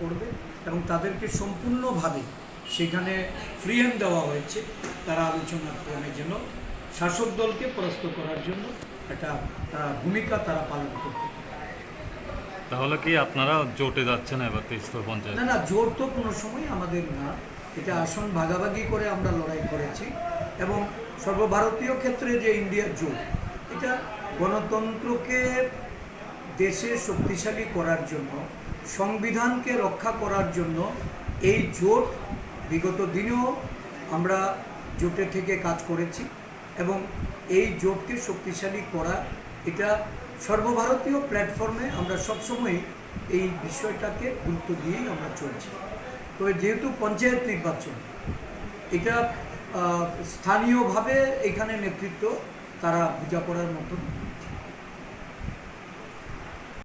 করবে এবং তাদেরকে সম্পূর্ণভাবে সেখানে ফ্রি হ্যান্ড দেওয়া হয়েছে। তারা আলোচনার ক্রমে যেন শাসক দলকে পরাস্ত করার জন্য একটা ভূমিকা তারা পালন করতে। তাহলে কি আপনারা জোটে যাচ্ছেন এবার তেজপুর পঞ্চায়েত? না, জোট তো কোনো সময় আমাদের না, এটা আসন ভাগাভাগি করে আমরা লড়াই করেছি। এবং সর্বভারতীয় ক্ষেত্রে যে ইন্ডিয়ার জোট, এটা গণতন্ত্রকে দেশে শক্তিশালী করার জন্য, সংবিধানকে রক্ষা করার জন্য এই জোট বিগত দিনেও আমরা জোটে থেকে কাজ করেছি। এবং এই জোটকে শক্তিশালী করা, এটা সর্বভারতীয় প্ল্যাটফর্মে আমরা সবসময় এই বিষয়টাকে গুরুত্ব দিয়েই আমরা চলছি। তবে যেহেতু পঞ্চায়েত নির্বাচন, এটা স্থানীয়ভাবে এখানে নেতৃত্ব তারা বোঝাপড়ার মতন